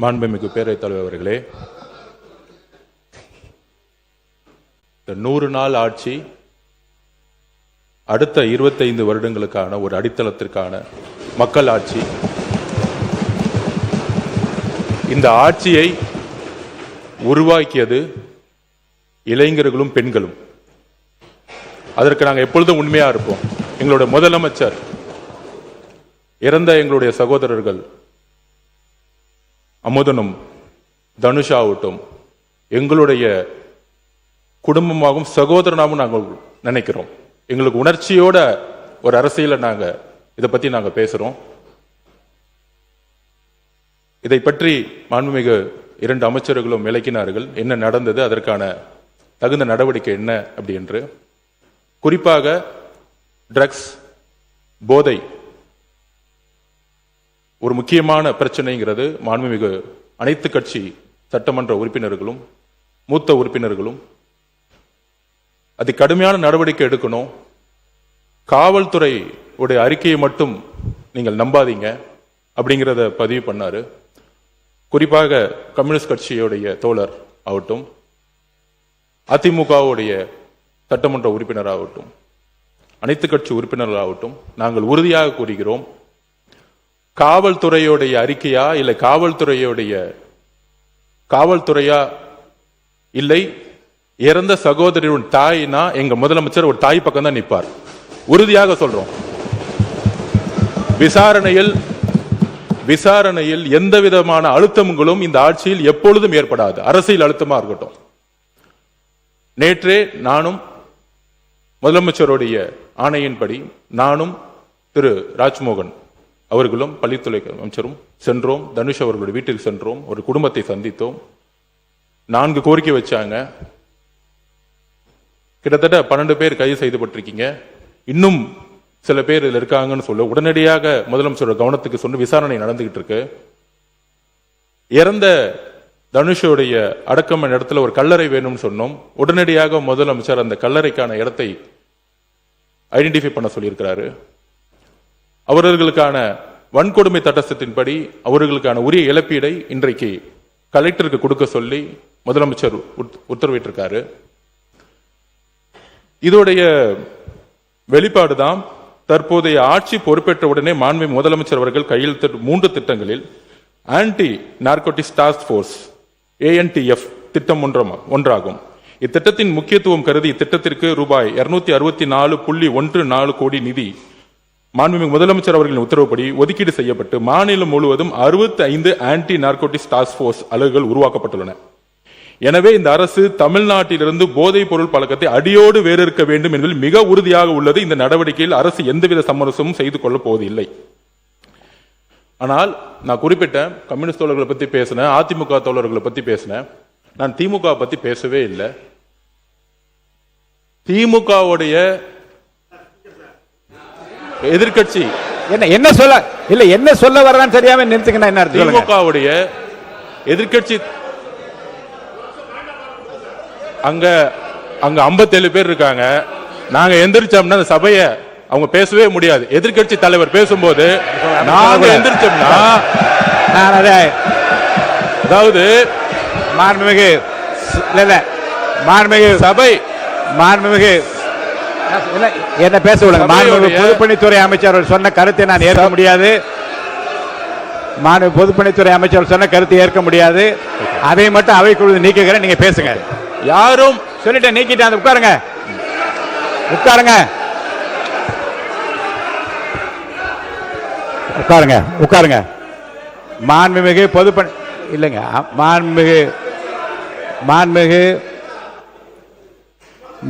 மாண்புமிகு பேரவைத் தலைவர் அவர்களே, இந்த 100 நாள் ஆட்சி அடுத்த 25 வருடங்களுக்கான ஒரு அடித்தளத்திற்கான மக்கள் ஆட்சி. இந்த ஆட்சியை உருவாக்கியது இளைஞர்களும் பெண்களும். அதற்கு நாங்கள் எப்பொழுதும் உண்மையா இருப்போம். எங்களுடைய முதலமைச்சர் இறந்த எங்களுடைய சகோதரர்கள் அமுதனும் தனுஷாவட்டும் எங்களுடைய குடும்பமாகவும் சகோதரனாகவும் நாங்கள் நினைக்கிறோம். எங்களுக்கு உணர்ச்சியோட ஒரு அரசியலை இதை பத்தி நாங்க பேசுறோம். இதை பற்றி மாண்புமிகு 2 அமைச்சர்களும் விளக்கினார்கள். என்ன நடந்தது, அதற்கான தகுந்த நடவடிக்கை என்ன அப்படி என்று. குறிப்பாக ட்ரக்ஸ், போதை ஒரு முக்கியமான பிரச்சனைங்கிறது மாண்புமிகு அனைத்து கட்சி சட்டமன்ற உறுப்பினர்களும் மூத்த உறுப்பினர்களும் அது கடுமையான நடவடிக்கை எடுக்கணும். காவல்துறை உடைய அறிக்கையை மட்டும் நீங்கள் நம்பாதீங்க அப்படிங்கிறத பதிவு பண்ணாரு. குறிப்பாக கம்யூனிஸ்ட் கட்சியுடைய தோழர் ஆகட்டும், அதிமுகவுடைய சட்டமன்ற உறுப்பினராகட்டும், அனைத்து கட்சி உறுப்பினர்களாகட்டும், நாங்கள் உறுதியாக கூறுகிறோம், காவல்துறையுடைய அறிக்கையா இல்லை காவல்துறையா இல்லை இறந்த சகோதரியின் தாய்னா எங்க முதலமைச்சர் ஒரு தாய் பக்கம் தான் நிற்பார். உறுதியாக சொல்றோம். விசாரணையில் எந்த விதமான அழுத்தங்களும் இந்த ஆட்சியில் எப்பொழுதும் ஏற்படாது. அரசியல் அழுத்தமா இருக்கட்டும். நேற்றே நானும் முதலமைச்சருடைய ஆணையின்படி நானும் திரு ராஜ்மோகன் அவர்களும் பள்ளித்துறை அமைச்சரும் சென்றோம். தனுஷ் அவர்களுடைய வீட்டில் சென்றோம். ஒரு குடும்பத்தை சந்தித்தோம். 4 கோரிக்கை வச்சாங்க. கிட்டத்தட்ட 12 பேர் கைது செய்யப்பட்டிருக்கீங்க. இன்னும் சில பேர் இதில் இருக்காங்கன்னு சொல்ல உடனடியாக முதலமைச்சரோட கவனத்துக்கு சொன்ன விசாரணை நடந்துகிட்டு இருக்கு. இறந்த தனுஷோடைய அடக்கம் இடத்துல ஒரு கல்லறை வேணும்னு சொன்னோம். உடனடியாக முதலமைச்சர் அந்த கல்லறைக்கான இடத்தை ஐடென்டிஃபை பண்ண சொல்லியிருக்கிறாரு. அவர்களுக்கான வன்கொடுமை சட்டத்தின்படி அவர்களுக்கான உரிய இழப்பீடை இன்றைக்கு கலெக்டருக்கு கொடுக்க சொல்லி முதலமைச்சர் உத்தரவிட்டிருக்காரு. இதோடைய வெளிப்பாடுதான் தற்போதைய ஆட்சி பொறுப்பேற்ற உடனே மாண்புமிகு முதலமைச்சர் அவர்கள் கையெழுத்து 3 திட்டங்களில் anti narcotics task force ANTF திட்டம் ஒன்றாகும். இத்திட்டத்தின் முக்கியத்துவம் கருதி இத்திட்டத்திற்கு ரூபாய் 264.14 கோடி நிதி மாண்புமிகு முதலமைச்சர் அவர்களின் உத்தரவுப்படி ஒதுக்கீடு செய்யப்பட்டு மாநிலம் முழுவதும் 65 ஆன்டி நார்கோட்டிக்ஸ் டாஸ்க் போர்ஸ் அலகுகள் உருவாக்கப்பட்டுள்ளன. எனவே இந்த அரசு தமிழ்நாட்டிலிருந்து போதைப் பொருள் பழக்கத்தை அடியோடு வேறிருக்க வேண்டும் என்பதில் மிக உறுதியாக உள்ளது. இந்த நடவடிக்கையில் அரசு எந்தவித சமரசமும் செய்து கொள்ளப் போவதில்லை. ஆனால் நான் குறிப்பிட்ட கம்யூனிஸ்ட் தோழர்களை பத்தி பேசினேன், அதிமுக தோழர்களை பத்தி பேசினேன். நான் திமுக பத்தி பேசவே இல்லை. திமுகவுடைய எதிர்கட்சி என்ன சொல்ல வர்றான்னு தெரியாம நிறுத்துக்கணும். திமுகவுடைய எதிர்கட்சி அங்க 57 பேர் இருக்காங்க. நாங்க எந்திரிச்சோம்னா அந்த சபையை அவங்க பேசவே முடியாது. எதிர்கட்சி தலைவர் பேசும்போது நாங்க எந்திரிச்சோம்னா அதாவது மாண்புமிகு சபை என்ன பேச விடுங்க. மாண்புமிகு பொதுப்பணித்துறை அமைச்சர் சொன்ன கருத்தை நான் ஏற்க முடியாது. மாண்புமிகு பொதுப்பணித்துறை அமைச்சர் சொன்ன கருத்தை ஏற்க முடியாது. அதை மட்டும் அவைக்குழு நீக்குகிறேன். நீங்க பேசுங்க. யாரும் சொல்லிட்டு நீக்கிட்டாங்க. உட்காருங்க. மாண்புமிகு பொதுப்பணி இல்லைங்க.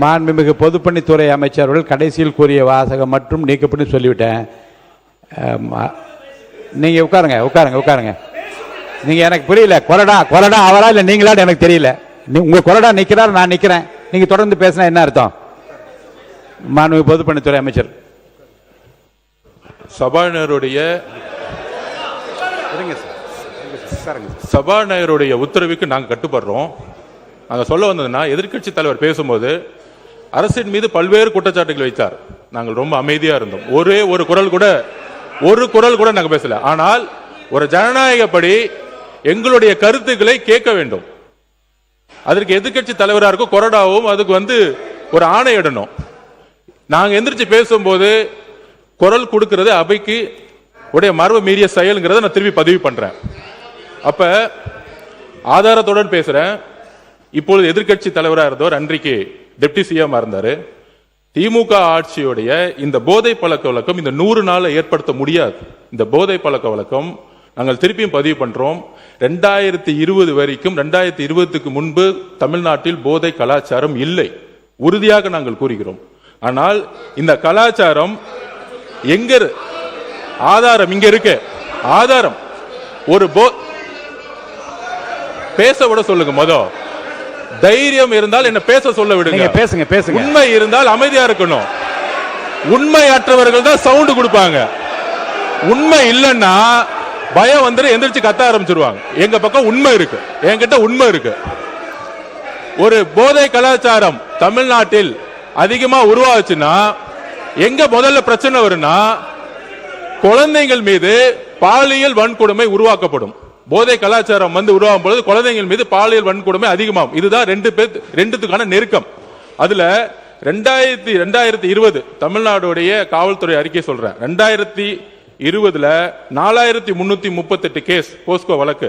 மாண்புமிகு பொதுப்பணித்துறை அமைச்சர்கள் கடைசியில் கூறிய வாசகம் மற்றும் நீக்கப்பட்டு சொல்லிவிட்டேன். நீங்க உட்காருங்க. நீங்க எனக்கு புரியல. கொலடா அவரா இல்ல நீங்களான்னு எனக்கு தெரியல. உங்க கொலடா நிக்கிறார், நான் நிக்கிறேன். நீங்க தொடர்ந்து பேசினா என்ன அர்த்தம்? மாண்புமிகு பொதுப்பணித்துறை அமைச்சர் சபாநாயகருடைய உத்தரவுக்கு நாங்கள் கட்டுப்படுறோம். நாங்க சொல்ல வந்ததுன்னா, எதிர்கட்சி தலைவர் பேசும்போது அரசின் மீது பல்வேறு குற்றச்சாட்டுகள் வைத்தார். நாங்கள் ரொம்ப அமைதியா இருந்தோம். ஒரு குரல் கூட நாங்க பேசல. ஆனால் ஒரு ஜனநாயகப்படி எங்களுடைய கருத்துக்களை கேட்க வேண்டும். அதற்கு எதிர்க்கட்சி தலைவரா இருக்கும் கொறடாவும் அதுக்கு ஒரு ஆணையிடணும். நாங்க எந்திரிச்சு பேசும்போது குரல் கொடுக்கிறது அவைக்கு உடைய மரபு மீறிய செயல்ங்கிறத நான் திரும்பி பதிவு பண்றேன். அப்ப ஆதாரத்துடன் பேசுறேன். இப்பொழுது எதிர்க்கட்சி தலைவராக இருந்தவர் அன்றைக்கு டெப்டி சிஎம் இருந்தாரு. திமுக ஆட்சியுடைய இந்த போதை பழக்க வழக்கம் இந்த 100 நாள் ஏற்படுத்த முடியாது. இந்த போதை பழக்க வழக்கம் நாங்கள் திருப்பியும் பதிவு பண்றோம். 2020 வரைக்கும் 2020க்கு முன்பு தமிழ்நாட்டில் போதை கலாச்சாரம் இல்லை, உறுதியாக நாங்கள் கூறுகிறோம். ஆனால் இந்த கலாச்சாரம் எங்க ஆதாரம் இங்க இருக்கு. ஆதாரம் ஒரு பேச விட சொல்லுங்க. தைரியம் இருந்தால் என்ன பேச சொல்ல விடுங்க. பேசுங்க பேசுங்க. உண்மை இருந்தால் அமைதியா இருக்கணும். உண்மையற்றவர்கள் தான் சவுண்ட் கொடுப்பாங்க. உண்மை இல்லைன்னா பயம் எந்திரிச்சு கத்த ஆரம்பிச்சிருவாங்க. எங்க பக்கம் உண்மை இருக்கு, என்கிட்ட உண்மை இருக்கு. ஒரு போதை கலாச்சாரம் தமிழ்நாட்டில் அதிகமா உருவாச்சுன்னா எங்க முதல்ல பிரச்சனை வரும்னா குழந்தைகள் மீது பாலியல் வன்கொடுமை உருவாக்கப்படும். போதை கலாச்சாரம் உருவாகும் பொழுது குழந்தைகள் மீது பாலியல் வன்கொடுமை அதிகமாகும். இதுதான் ரெண்டுத்துக்கான நெருக்கம். அதுல 2020 தமிழ்நாடுடைய காவல்துறை அறிக்கை சொல்றேன். 2020 4338 கேஸ் போஸ்கோ வழக்கு.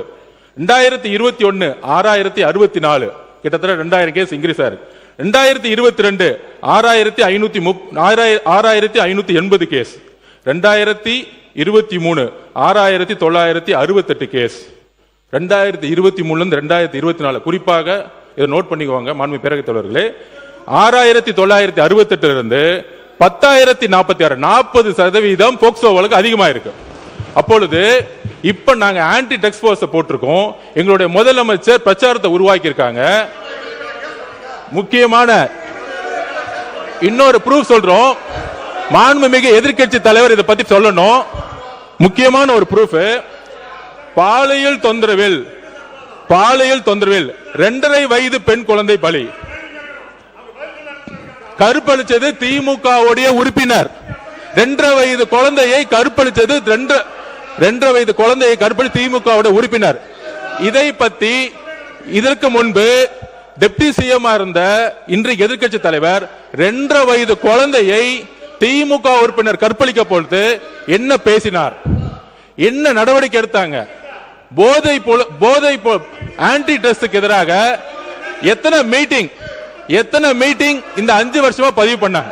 2021 6064, கிட்டத்தட்ட 2000 கேஸ் இன்க்ரீஸ் ஆயிருக்கு. 2022 6580 கேஸ். 2023 6968 கேஸ். 2023 2024 குறிப்பாக இதை நோட் பண்ணிக்குவாங்க மாண்புமிகு பேரவைத் தலைவர்களே. 6968 இருந்து 10,046 40% போக்சோ வழக்கு அதிகமா இருக்கு. அப்பொழுது இப்ப நாங்க ஆன்டி ட்ரக்ஸ் போர்ஸ் போட்டிருக்கோம். எங்களுடைய முதலமைச்சர் பிரச்சாரத்தை உருவாக்கி இருக்காங்க. முக்கியமான இன்னொரு ப்ரூஃப் சொல்றோம். மாண்புமிகு எதிர்க்கட்சி தலைவர் இதை பத்தி சொல்லணும். முக்கியமான ஒரு ப்ரூஃப், பாலியல் தொந்தரவில் 2.5 வயது பெண் குழந்தை பலி. கற்பழிச்சது திமுக உறுப்பினர். 2.5 வயது குழந்தையை கற்பழிச்சது 2.5 வயது குழந்தையை கற்பழி திமுக உறுப்பினர். இதை பத்தி இதற்கு முன்பு டெப்டி சிஎம் இருந்த இன்றைக்கு எதிர்க்கட்சி தலைவர் 2.5 வயது குழந்தையை திமுக உறுப்பினர் கற்பழிக்க பொழுது என்ன பேசினார், என்ன நடவடிக்கை எடுத்தாங்க? போதை ஆன்டி ட்ரக்ஸ்க்கு எதிராக எத்தனை மீட்டிங் இந்த 5 வருஷமா பதிவு பண்ணாங்க.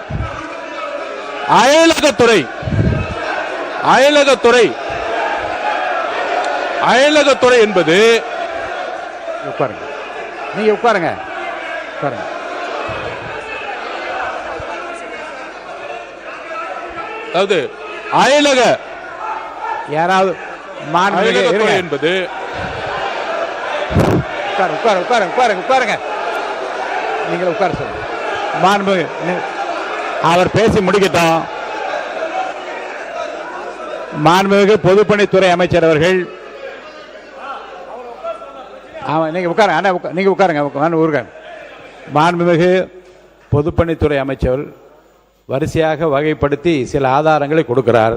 அயலகத்துறை என்பது நீங்க உட்காருங்க. அதாவது அயலக யாராவது என்பது உட்காருங்க. நீங்க உட்கார சொல்லுங்க. மாண்புமிகு அவர் பேசி முடிக்கட்டும். மாண்புமிகு பொதுப்பணித்துறை அமைச்சர் அவர்கள் நீங்க உட்காருங்க. நீங்க உட்காருங்க. மாண்புமிகு பொதுப்பணித்துறை அமைச்சர் வரிசையாக வகைப்படுத்தி சில ஆதாரங்களை கொடுக்கிறார்.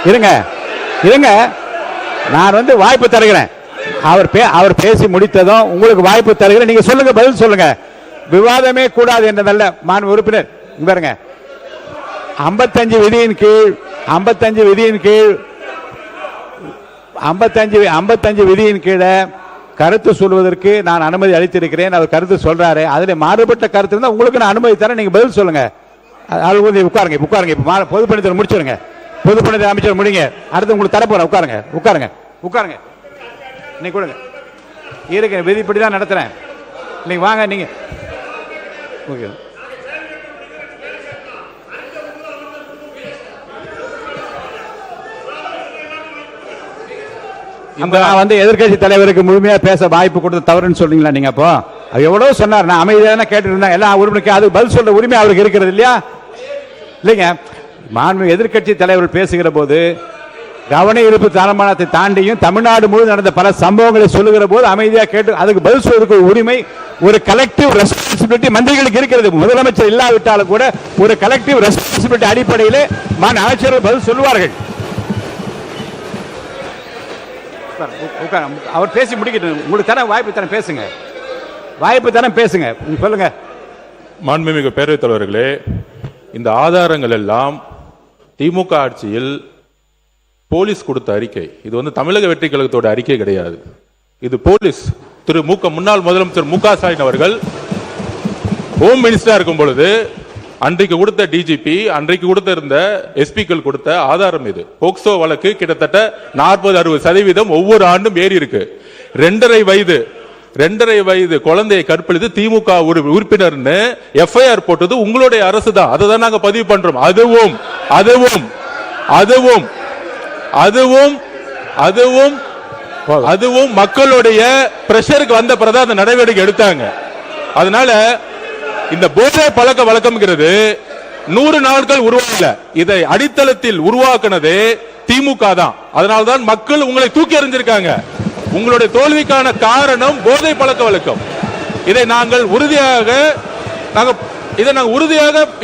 இருங்க, நான் வாய்ப்பு தருகிறேன். அவர் பேசி முடித்ததும் உங்களுக்கு வாய்ப்பு தருகிறேன். நீங்க சொல்லுங்க, பதில் சொல்லுங்க. விவாதமே கூடாது என்றதல்ல. மாண்பு உறுப்பினர் பாருங்க, 55 விதியின் கீழே கருத்து சொல்வதற்கு நான் அனுமதி அளித்திருக்கிறேன். அவர் கருத்து சொல்றாரு. அதில் மாறுபட்ட கருத்து இருந்தால் உங்களுக்கு நான் அனுமதி தரேன். நீங்க பதில் சொல்லுங்க. உட்காருங்க. பொதுப்பணித்துறை முடிச்சிருங்க. பொதுப்பணித்துறை அமைச்சர் முடிங்க. அடுத்து உங்களுக்கு தரப்போறேன். உட்காருங்க. நீங்க கொடுங்க. இருக்க விதிப்படி தான் நடத்துறேன். நீங்க வாங்க. நீங்க நான் எதிர்க்கட்சி தலைவருக்கு முழுமையா பேச வாய்ப்பு கொடுத்து தவறுன்னு சொல்றீங்களா? நீங்க அப்போ எவ்வளவு சொன்னார். நான் அமைதியான கேட்டு இருந்தேன். எல்லா உறுப்பினருக்கு அது பதில் சொல்ற உரிமை அவருக்கு இருக்கிறது இல்லையா? இல்லைங்க. மாண்புமிகு எதிர்க்கட்சி தலைவர் பேசுகிற போது கவன ஈர்ப்பு தீர்மானத்தை தாண்டியும் தமிழ்நாடு முழு நடந்த பல சம்பவங்களை சொல்லுகிற போது அமைதியா கேட்டு அதுக்கு பதில் சொல்வதற்கு உரிமை ஒரு கலெக்டிவ் ரெஸ்பான்சிபிலிட்டி மந்திரிகளுக்கு இருக்கிறது. முதலமைச்சர் இல்லாவிட்டாலும் கூட ஒரு கலெக்டிவ் ரெஸ்பான்சிபிலிட்டி அடிப்படையில் அமைச்சர்கள் பதில் சொல்லுவார்கள். அவர் பேசி முடிக்கட்டும். உங்களுக்கு தர வாய்ப்பு தர பேசுங்க. வாய்ப்பு தர பேசுங்க. சொல்லுங்க. மாண்புமிகு பேரவைத் தலைவர்களே, இந்த ஆதாரங்கள் எல்லாம் திமுக ஆட்சியில் போலீஸ் கொடுத்த அறிக்கை. இது தமிழக வெற்றி கழகத்தோட அறிக்கை கிடையாது. இது போலீஸ் முன்னாள் முதலமைச்சர் மு க ஸ்டாலின் அவர்கள் ஹோம் மினிஸ்டரா இருக்கும் பொழுது அன்றைக்கு கொடுத்த டிஜிபி, அன்றைக்கு கொடுத்த இருந்த எஸ்பிக்கள் கொடுத்த ஆதாரம். இது போக்சோ வழக்கு கிட்டத்தட்ட 40-60% ஒவ்வொரு ஆண்டும் ஏறி இருக்கு. 2.5 வயது குழந்தையை கற்பழித்து திமுக உறுப்பினர் எஃப்ஐஆர் போட்டது உங்களுடைய அரசு தான். அதை தான் நாங்க பதிவு பண்றோம். அதுவும் மக்களுடைய பிரஷருக்கு வந்த பிறகு அந்த நடவடிக்கை எடுத்தாங்க. அதனால இந்த போதை பழக்க வழக்கம்ங்கிறது 100 நாட்கள் உருவாக்கல. இதை அடித்தளத்தில் உருவாக்குனதே திமுக தான். அதனால்தான் மக்கள் உங்களை தூக்கி எறிஞ்சிருக்காங்க. உங்களுடைய தோல்விக்கான காரணம் போதை பழக்க வழக்கம். இதை நாங்கள் உறுதியாக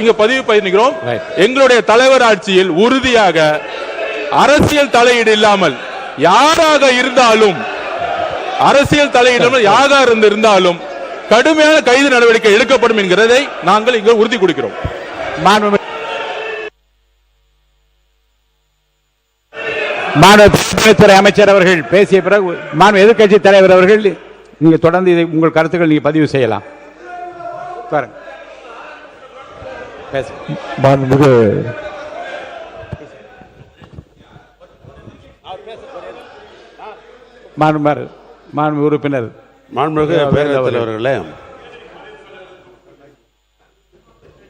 இங்க பதிவு பண்ணிக்கிறோம். எங்களுடைய தலைவர் ஆட்சியில் உறுதியாக அரசியல் தலையீடு இல்லாமல் யாராக இருந்தாலும் கடுமையான கைது நடவடிக்கை எடுக்கப்படும் என்கிறதை நாங்கள் இங்கு உறுதி கொடுக்கிறோம். மாநிலத்துறை அமைச்சர் அவர்கள் பேசிய பிறகு மாநில எதிர்க்கட்சி தலைவர் அவர்கள் நீங்க தொடர்ந்து இதை உங்கள் கருத்துக்கள் நீங்க பதிவு செய்யலாம். மாண்புமிகு உறுப்பினர் அவர்களே,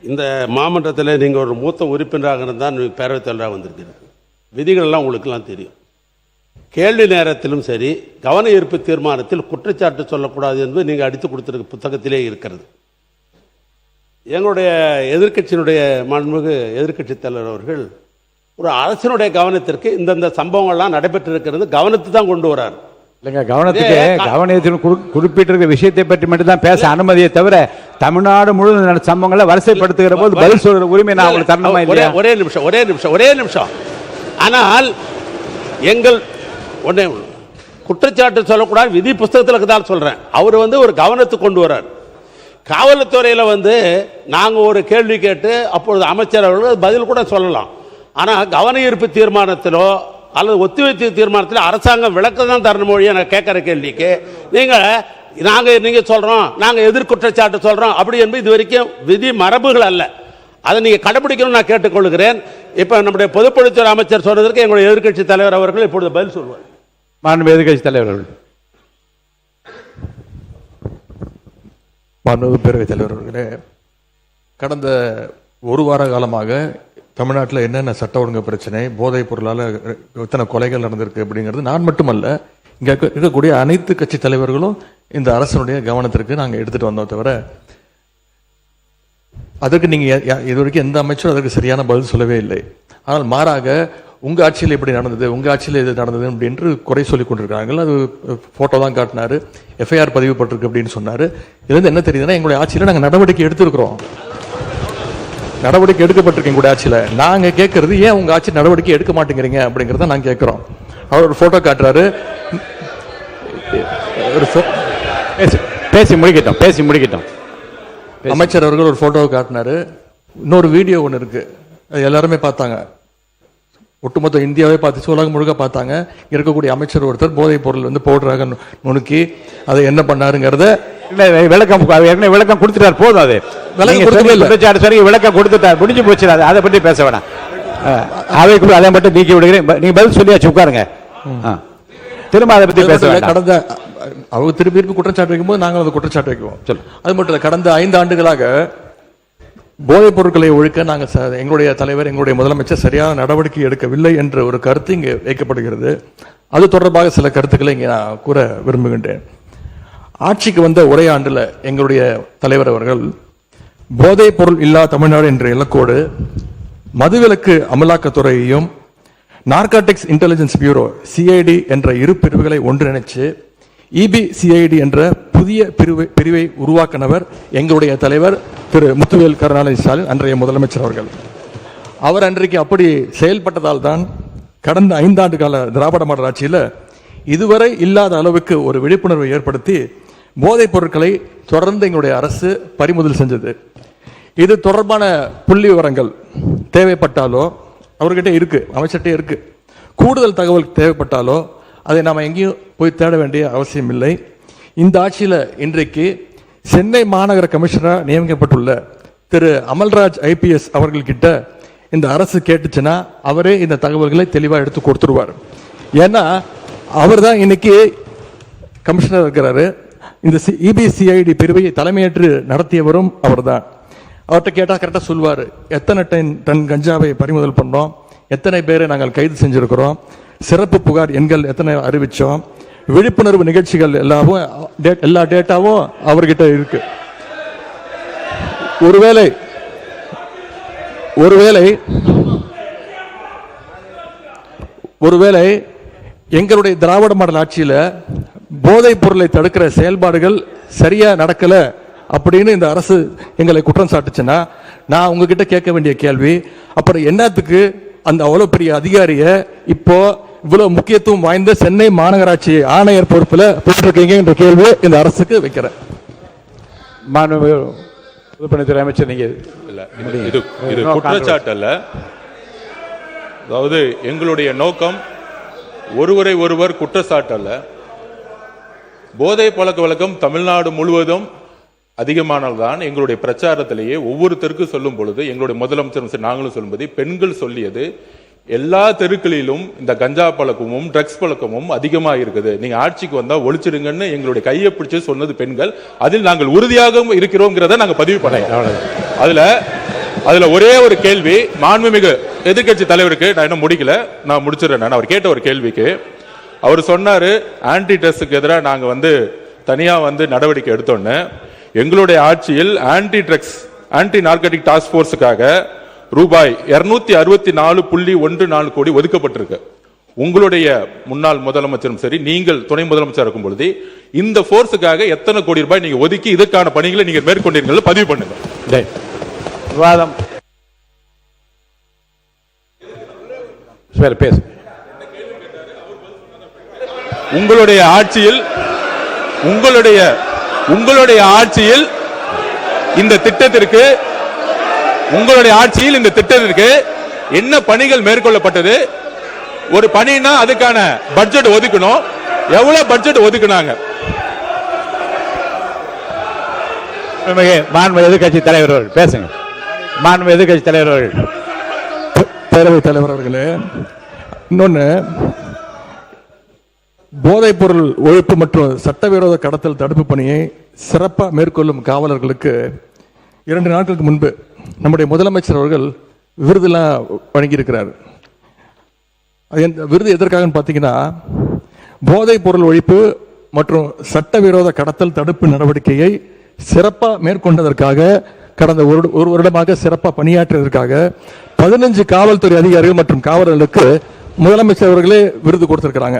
இந்த மாமன்றத்தில் நீங்கள் ஒரு மூத்த உறுப்பினராக இருந்தால் பேரவைத் தலைவராக வந்திருக்கிறது. விதிகள் எல்லாம் உங்களுக்கெல்லாம் தெரியும். கேள்வி நேரத்திலும் சரி, கவன ஈர்ப்பு தீர்மானத்தில் குற்றச்சாட்டு சொல்லக்கூடாது என்பது நீங்கள் அடித்து கொடுத்திருக்க புத்தகத்திலே இருக்கிறது. எங்களுடைய எதிர்க்கட்சியினுடைய மாண்புமிகு எதிர்க்கட்சி தலைவர் அவர்கள் ஒரு அரசினுடைய கவனத்திற்கு இந்தந்த சம்பவங்கள்லாம் நடைபெற்றிருக்கிறது கவனத்தை தான் கொண்டு வரார். இல்லைங்க, கவனத்தில் குறிப்பிட்டிருக்கிற விஷயத்தை பற்றி மட்டும்தான் பேச அனுமதியை தவிர தமிழ்நாடு முழுவதும் சம்பவங்களை வரிசைப்படுத்துகிற போது பதில் சொல்ற உரிமை நான் உங்களுக்கு தரணுமா இல்லையா? ஒரே நிமிஷம். ஆனால் எங்கள் ஒன்னே குற்றச்சாட்டு சொல்லக்கூடாது, விதி புஸ்தகத்தில் தான் சொல்றேன். அவர் ஒரு கவனத்துக்கு கொண்டு வரார். காவல்துறையில் நாங்கள் ஒரு கேள்வி கேட்டு அப்பொழுது அமைச்சர் அவர்கள் பதில் கூட சொல்லலாம். ஆனால் கவன ஈர்ப்பு தீர்மானத்திலோ அல்லது ஒத்திவைப்பு தீர்மானத்தில் அரசாங்கம் விளக்கம் தான் தரணும் மொழியை நான் கேட்குற கேள்விக்கு நீங்கள் சொல்கிறோம், நாங்கள் எதிர்குற்றச்சாட்டு சொல்கிறோம் அப்படி என்பது இது வரைக்கும் விதி மரபுகள் அல்ல. அதை நீங்கள் கடைபிடிக்கணும்னு நான் கேட்டுக்கொள்கிறேன். இப்போ நம்முடைய பொதுப்பணித்துறை அமைச்சர் சொன்னதற்கு எங்களுடைய எதிர்க்கட்சி தலைவர் அவர்கள் இப்பொழுது பதில் சொல்வார். மாண்புமிகு எதிர்க்கட்சி தலைவர் அவர்கள். மாண்புமிகு பேரவைத் தலைவர் அவர்களே, கடந்த ஒரு வார காலமாக தமிழ்நாட்டில் என்னென்ன சட்ட ஒழுங்கு பிரச்சனை, போதைப் பொருளால் எத்தனை கொலைகள் நடந்திருக்கு அப்படிங்கிறது நான் மட்டுமல்ல, இங்கே இருக்கக்கூடிய அனைத்து கட்சி தலைவர்களும் இந்த அரசனுடைய கவனத்திற்கு நாங்கள் எடுத்துகிட்டு வந்தோம். தவிர அதற்கு நீங்கள் இது வரைக்கும் எந்த அமைச்சரும் அதற்கு சரியான பதில் சொல்லவே இல்லை. ஆனால் மாறாக உங்கள் ஆட்சியில் இப்படி நடந்தது, உங்கள் ஆட்சியில் இது நடந்தது அப்படின்னு குறை சொல்லி கொண்டிருக்கிறாங்க. அது ஃபோட்டோ தான் காட்டினார், எஃப்ஐஆர் பதிவு பட்டிருக்கு அப்படின்னு சொன்னார். இதுலேருந்து என்ன தெரியுதுன்னா, எங்களுடைய ஆட்சியில் நாங்கள் நடவடிக்கை எடுத்திருக்கிறோம், நடவடிக்கை எடுக்கப்பட்டிருக்கு எங்களுடைய ஆட்சியில். நாங்கள் கேட்கறது ஏன் உங்கள் ஆட்சி நடவடிக்கை எடுக்க மாட்டேங்கிறீங்க அப்படிங்கிறத நாங்கள் கேட்குறோம். அவர் ஒரு ஃபோட்டோ காட்டுறாரு. பேசி முடிக்கட்டும். அமைச்சர் அவர்கள் ஒரு ஃபோட்டோவை காட்டினாரு. இன்னொரு வீடியோ ஒன்று இருக்கு, அது எல்லாருமே பார்த்தாங்க. ஒட்டுமொத்த இந்தியாவே பார்த்துச்சு, உலகம் முழுக்க பார்த்தாங்க. இருக்கக்கூடிய அமைச்சர் ஒருத்தர் போதைப் பொருள் பவுடராக நுணுக்கி அதை என்ன பண்ணாருங்கிறத விளக்கம் கொடுத்துட்டார். போதும், அது விளக்கம் கொடுத்துட்டார், முடிஞ்சு போச்சு. அதை பற்றி பேச வேணாம். அதை மட்டும் நீக்கி விடுகிறேன். நீங்க பதில் சொல்லியாச்சு, உட்காருங்க. திரும்ப அதை பற்றி பேச வேண்டாம். கடந்த அவங்க திருப்பி குற்றச்சாட்டு வைக்கும்போது நாங்கள் அதை குற்றச்சாட்டு வைக்குவோம். அது மட்டும் இல்லை, கடந்த 5 ஆண்டுகளாக போதைப் பொருட்களை ஒழிக்க நாங்கள் எங்களுடைய தலைவர், எங்களுடைய முதலமைச்சர் சரியான நடவடிக்கை எடுக்கவில்லை என்ற ஒரு கருத்து இங்கே வைக்கப்படுகிறது. அது தொடர்பாக சில கருத்துக்களை இங்கே நான் கூற விரும்புகின்றேன். ஆட்சிக்கு வந்த ஒரே ஆண்டில் எங்களுடைய தலைவர் அவர்கள் போதைப் பொருள் இல்லா தமிழ்நாடு என்ற இலக்கோடு மதுவிலக்கு அமலாக்கத்துறையையும் நார்காட்டிக்ஸ் இன்டெலிஜென்ஸ் பியூரோ சிஐடி என்ற இரு பிரிவுகளை ஒன்றிணைச்சு இபிசிஐடி என்ற புதிய பிரிவை உருவாக்கினவர் எங்களுடைய தலைவர் திரு முத்துவேல் கருணாநிதி ஸ்டாலின், அன்றைய முதலமைச்சர் அவர்கள். அவர் அன்றைக்கு அப்படி செயல்பட்டதால் தான் கடந்த 5 ஆண்டு கால திராவிட மாடல் ஆட்சியில் இதுவரை இல்லாத அளவுக்கு ஒரு விழிப்புணர்வை ஏற்படுத்தி போதைப் பொருட்களை தொடர்ந்து எங்களுடைய அரசு பறிமுதல் செஞ்சது. இது தொடர்பான புள்ளி விவரங்கள் தேவைப்பட்டாலோ அவர்கிட்ட இருக்கு, அமைச்சர்கிட்ட இருக்கு. கூடுதல் தகவல் தேவைப்பட்டாலோ அதை நாம் எங்கேயும் போய் தேட வேண்டிய அவசியம் இல்லை. இந்த ஆட்சியில் இன்றைக்கு சென்னை மாநகர கமிஷனராக நியமிக்கப்பட்டுள்ள திரு அமல்ராஜ் IPS அவர்கள்கிட்ட இந்த அரசு கேட்டுச்சுன்னா அவரே இந்த தகவல்களை தெளிவாக எடுத்து கொடுத்துருவார். ஏன்னா அவர் தான் இன்னைக்கு கமிஷனர் இருக்கிறாரு. இந்த EBCID பிரிவை தலைமையேற்று நடத்தியவரும் அவர் தான். அவர்கிட்ட கேட்டால் கரெக்டாக சொல்லுவார், எத்தனை டன் கஞ்சாவை பறிமுதல் பண்ணோம், எத்தனை பேரை நாங்கள் கைது செஞ்சிருக்கிறோம், சிறப்பு புகார் எண்கள் எத்தனை அறிவிச்சோம், விழிப்புணர்வு நிகழ்ச்சிகள் எல்லா டேட்டாவும் அவர்கிட்ட இருக்கு. ஒருவேளை எங்களுடைய திராவிட மாடல் ஆட்சியில் போதைப் பொருளை தடுக்கிற செயல்பாடுகள் சரியா நடக்கல அப்படின்னு இந்த அரசு எங்களை குற்றம் சாட்டுச்சுன்னா நான் உங்ககிட்ட கேட்க வேண்டிய கேள்வி, அப்புறம் என்னத்துக்கு அந்த அவ்வளவு பெரிய அதிகாரிய இப்போ இவ்வளவு முக்கியத்துவம் வாய்ந்த சென்னை மாநகராட்சி ஆணையர் பொறுப்புல போட்டிருக்கீங்க என்ற கேள்வி இந்த அரசுக்கு வைக்கிறேன். பொதுப்பணித்துறை அமைச்சர், நீங்க இது குற்றச்சாட்டு அல்ல. அதாவது எங்களுடைய நோக்கம் ஒருவரை ஒருவர் குற்றச்சாட்டு அல்ல. போதை பழக்க வழக்கம் தமிழ்நாடு முழுவதும் அதிகமானதுதான். எங்களுடைய பிரச்சாரத்திலேயே ஒவ்வொரு தெருக்கு சொல்லும் பொழுது எங்களுடைய முதலமைச்சர் நாங்களும் சொல்லும்போது பெண்கள் சொல்லியது எல்லா தெருக்களிலும் இந்த கஞ்சா பழக்கமும் ட்ரக்ஸ் பழக்கமும் அதிகமாக இருக்குது, நீங்க ஆட்சிக்கு வந்தா ஒழிச்சிடுங்கன்னு எங்களுடைய கையை பிடிச்சு சொன்னது பெண்கள். அதில் நாங்கள் உறுதியாக இருக்கிறோங்கிறத நாங்க பதிவு பண்ணோம். அதுல ஒரே ஒரு கேள்வி மாண்புமிகு எதிர்க்கட்சி தலைவருக்கு நான் இன்னும் முடிக்கல, நான் முடிச்சிடறேன். அவர் கேட்ட ஒரு கேள்விக்கு அவர் சொன்னாரு ஆன்டி ட்ரக்ஸுக்கு எதிராக நாங்க தனியா நடவடிக்கை எடுத்தோன்னு. எங்களுடைய ஆட்சியில் ஆன்டி ட்ரக்ஸ் ஆன்டி நார்கட்டிக் டாஸ்க் போர்ஸுக்காக ரூபாய் 264.14 கோடி ஒதுக்கப்பட்டிருக்கு. உங்களுடைய முன்னாள் முதலமைச்சரும் சரி, நீங்கள் துணை முதலமைச்சர் இருக்கும் பொழுது இந்த போர்ஸுக்காக எத்தனை கோடி ரூபாய் நீங்க ஒதுக்கி இதற்கான பணிகளை நீங்க மேற்கொண்டீர்கள் பதிவு பண்ணுங்க. விவாதம் பேசு. உங்களுடைய ஆட்சியில் இந்த திட்டத்திற்கு என்ன பணிகள் மேற்கொள்ளப்பட்டது? ஒரு பணினா அதுக்கான பட்ஜெட் ஒதுக்கணும். எவ்வளவு பட்ஜெட் ஒதுக்குனாங்க? மாண்பு எதிர்க்கட்சி தலைவர் பேசுங்க. மாண்பு எதிர்க்கட்சி தலைவர் பேரவைத் தலைவர் அவர்களே, இன்னொன்னு, போதைப் பொருள் ஒழிப்பு மற்றும் சட்டவிரோத கடத்தல் தடுப்பு பணியை சிறப்பாக மேற்கொள்ளும் காவலர்களுக்கு 2 நாட்களுக்கு முன்பு நம்முடைய முதலமைச்சர் அவர்கள் விருதுலாம் வழங்கியிருக்கிறார். விருது எதற்காக பார்த்தீங்கன்னா, போதைப் பொருள் ஒழிப்பு மற்றும் சட்டவிரோத கடத்தல் தடுப்பு நடவடிக்கையை சிறப்பாக மேற்கொண்டதற்காக, கடந்த ஒரு வருடமாக சிறப்பாக பணியாற்றியதற்காக 15 காவல்துறை அதிகாரிகள் மற்றும் காவலர்களுக்கு முதலமைச்சர் அவர்களே விருது கொடுத்திருக்கிறாங்க.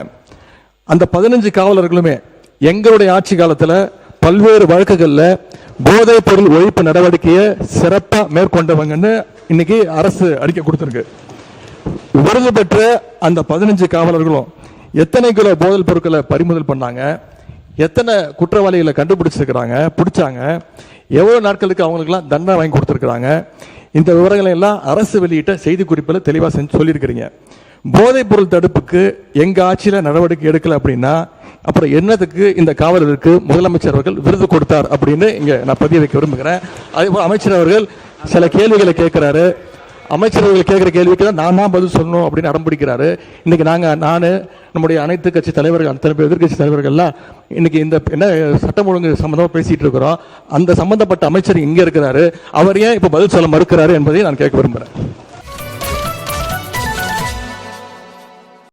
அந்த 15 காவலர்களுமே எங்களுடைய ஆட்சி காலத்தில் பல்வேறு வழக்குகளில் போதைப் பொருள் ஒழிப்பு நடவடிக்கையை சிறப்பாக மேற்கொண்டவங்கன்னு இன்னைக்கு அரசு அறிக்கை கொடுத்திருக்கு. விருது பெற்ற அந்த 15 காவலர்களும் எத்தனை கிலோ போதைப் பொருட்களை பறிமுதல் பண்ணாங்க, எத்தனை குற்றவாளிகளை கண்டுபிடிச்சிருக்கிறாங்க, பிடிச்சாங்க, எவ்வளவு நாட்களுக்கு அவங்களுக்குலாம் தண்டனை வாங்கி கொடுத்துருக்காங்க, இந்த விவரங்களை எல்லாம் அரசு வெளியிட்ட செய்தி குறிப்பில் தெளிவாக சொல்லியிருக்கிறீங்க. போதைப் பொருள் தடுப்புக்கு எங்க ஆட்சியில நடவடிக்கை எடுக்கல அப்படின்னா அப்புறம் என்னதுக்கு இந்த காவலருக்கு முதலமைச்சர் அவர்கள் விருது கொடுத்தார் அப்படின்னு இங்க நான் பதிய வைக்க விரும்புகிறேன். அதேபோல் அமைச்சர் அவர்கள் சில கேள்விகளை கேட்கிறாரு. அமைச்சர் அவர்கள் கேட்கிற கேள்விக்கு தான் நான் தான் பதில் சொல்லணும் அப்படின்னு அடம்பிடிக்கிறாரு. இன்னைக்கு நான் நம்முடைய அனைத்து கட்சி தலைவர்கள், அத்தனை பேர் எதிர்கட்சி தலைவர்கள்லாம் இன்னைக்கு இந்த என்ன சட்டம் ஒழுங்கு சம்பந்தமா பேசிட்டு இருக்கிறோம். அந்த சம்பந்தப்பட்ட அமைச்சர் இங்க இருக்கிறாரு, அவர் ஏன் இப்ப பதில் சொல்ல மறுக்கிறாரு என்பதை நான் கேட்க விரும்புகிறேன்.